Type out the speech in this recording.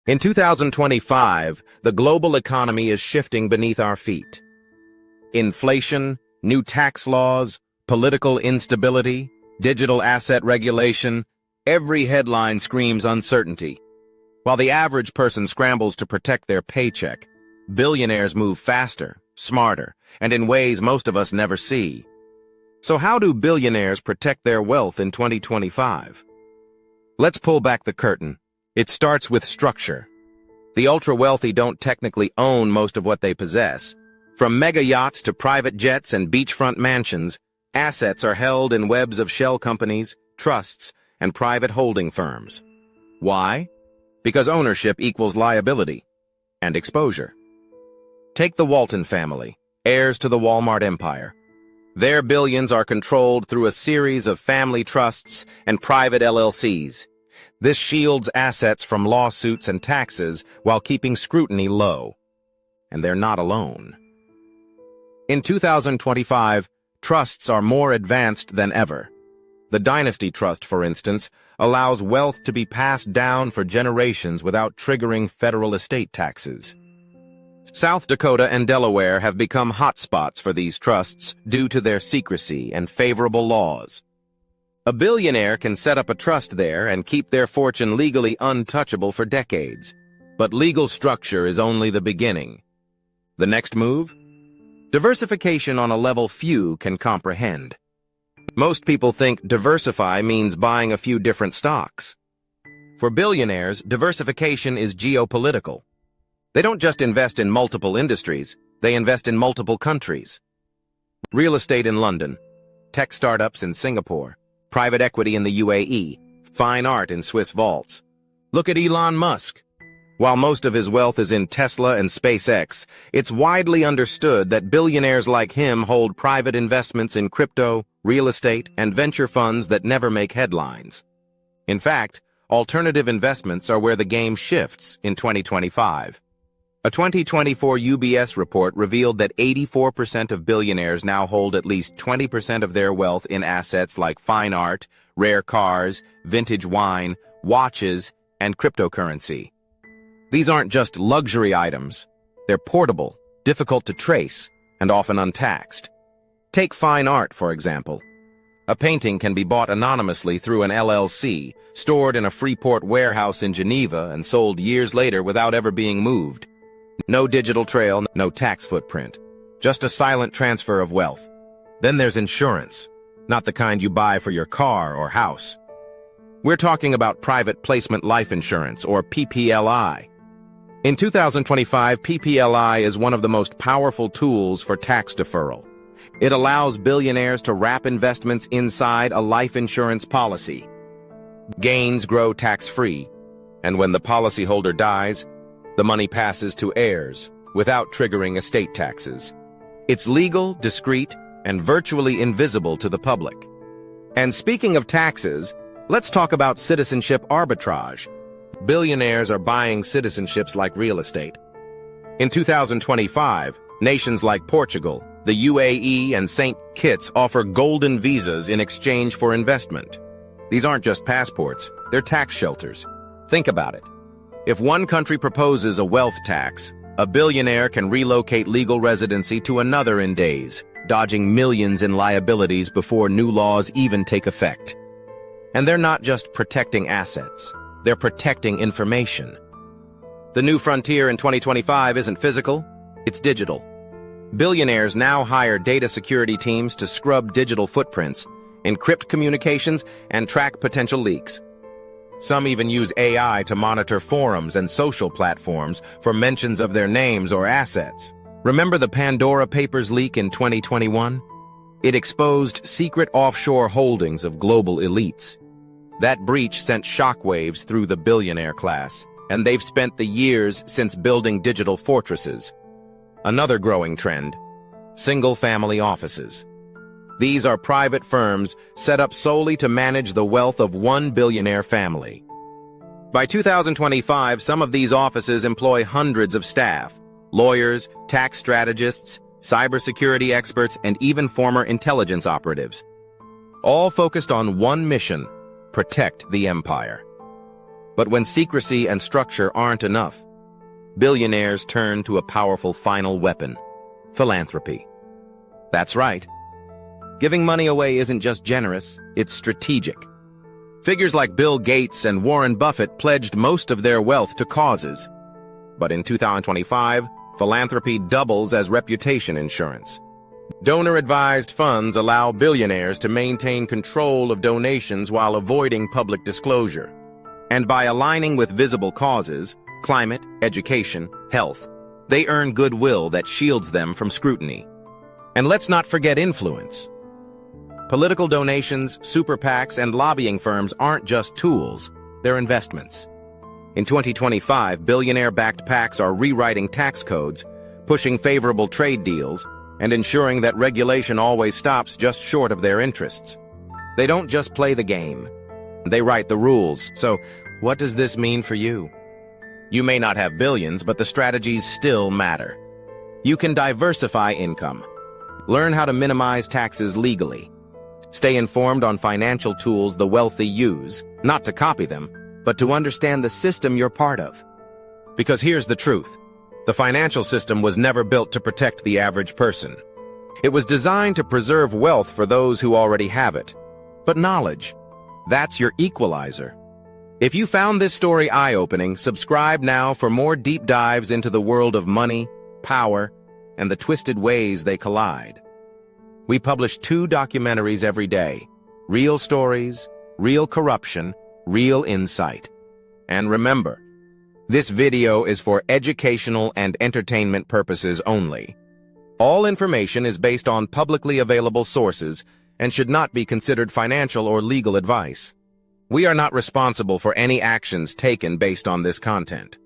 In 2025, the global economy is shifting beneath our feet. Inflation, new tax laws, political instability, digital asset regulation, every headline screams uncertainty. While the average person scrambles to protect their paycheck, billionaires move faster, smarter, and in ways most of us never see. So how do billionaires protect their wealth in 2025? Let's pull back the curtain. It starts with structure. The ultra-wealthy don't technically own most of what they possess. From mega yachts to private jets and beachfront mansions, assets are held in webs of shell companies, trusts, and private holding firms. Why? Because ownership equals liability and exposure. Take the Walton family, heirs to the Walmart empire. Their billions are controlled through a series of family trusts and private LLCs. This shields assets from lawsuits and taxes while keeping scrutiny low. And they're not alone. In 2025, trusts are more advanced than ever. The Dynasty Trust, for instance, allows wealth to be passed down for generations without triggering federal estate taxes. South Dakota and Delaware have become hotspots for these trusts due to their secrecy and favorable laws. A billionaire can set up a trust there and keep their fortune legally untouchable for decades. But legal structure is only the beginning. The next move? Diversification on a level few can comprehend. Most people think diversify means buying a few different stocks. For billionaires, diversification is geopolitical. They don't just invest in multiple industries, they invest in multiple countries. Real estate in London, tech startups in Singapore, private equity in the UAE, fine art in Swiss vaults. Look at Elon Musk. While most of his wealth is in Tesla and SpaceX, it's widely understood that billionaires like him hold private investments in crypto, real estate, and venture funds that never make headlines. In fact, alternative investments are where the game shifts in 2025. A 2024 UBS report revealed that 84% of billionaires now hold at least 20% of their wealth in assets like fine art, rare cars, vintage wine, watches, and cryptocurrency. These aren't just luxury items. They're portable, difficult to trace, and often untaxed. Take fine art, for example. A painting can be bought anonymously through an LLC, stored in a Freeport warehouse in Geneva, and sold years later without ever being moved. No digital trail, no tax footprint. Just a silent transfer of wealth. Then there's insurance, not the kind you buy for your car or house. We're talking about private placement life insurance, or PPLI. In 2025, PPLI is one of the most powerful tools for tax deferral. It allows billionaires to wrap investments inside a life insurance policy. Gains grow tax-free, and when the policyholder dies, the money passes to heirs without triggering estate taxes. It's legal, discreet, and virtually invisible to the public. And speaking of taxes, let's talk about citizenship arbitrage. Billionaires are buying citizenships like real estate. In 2025, nations like Portugal, the UAE, and St. Kitts offer golden visas in exchange for investment. These aren't just passports, they're tax shelters. Think about it. If one country proposes a wealth tax, a billionaire can relocate legal residency to another in days, dodging millions in liabilities before new laws even take effect. And they're not just protecting assets, they're protecting information. The new frontier in 2025 isn't physical, it's digital. Billionaires now hire data security teams to scrub digital footprints, encrypt communications, and track potential leaks. Some even use AI to monitor forums and social platforms for mentions of their names or assets. Remember the Pandora Papers leak in 2021? It exposed secret offshore holdings of global elites. That breach sent shockwaves through the billionaire class, and they've spent the years since building digital fortresses. Another growing trend: single-family offices. These are private firms set up solely to manage the wealth of one billionaire family. By 2025, some of these offices employ hundreds of staff, lawyers, tax strategists, cybersecurity experts, and even former intelligence operatives. All focused on one mission: protect the empire. But when secrecy and structure aren't enough, billionaires turn to a powerful final weapon: philanthropy. That's right. Giving money away isn't just generous, it's strategic. Figures like Bill Gates and Warren Buffett pledged most of their wealth to causes. But in 2025, philanthropy doubles as reputation insurance. Donor-advised funds allow billionaires to maintain control of donations while avoiding public disclosure. And by aligning with visible causes, climate, education, health, they earn goodwill that shields them from scrutiny. And let's not forget influence. Political donations, super PACs, and lobbying firms aren't just tools, they're investments. In 2025, billionaire-backed PACs are rewriting tax codes, pushing favorable trade deals, and ensuring that regulation always stops just short of their interests. They don't just play the game, they write the rules. So, what does this mean for you? You may not have billions, but the strategies still matter. You can diversify income, learn how to minimize taxes legally, stay informed on financial tools the wealthy use, not to copy them, but to understand the system you're part of. Because here's the truth. The financial system was never built to protect the average person. It was designed to preserve wealth for those who already have it. But knowledge, that's your equalizer. If you found this story eye-opening, subscribe now for more deep dives into the world of money, power, and the twisted ways they collide. We publish 2 documentaries every day: real stories, real corruption, real insight. And remember, this video is for educational and entertainment purposes only. All information is based on publicly available sources and should not be considered financial or legal advice. We are not responsible for any actions taken based on this content.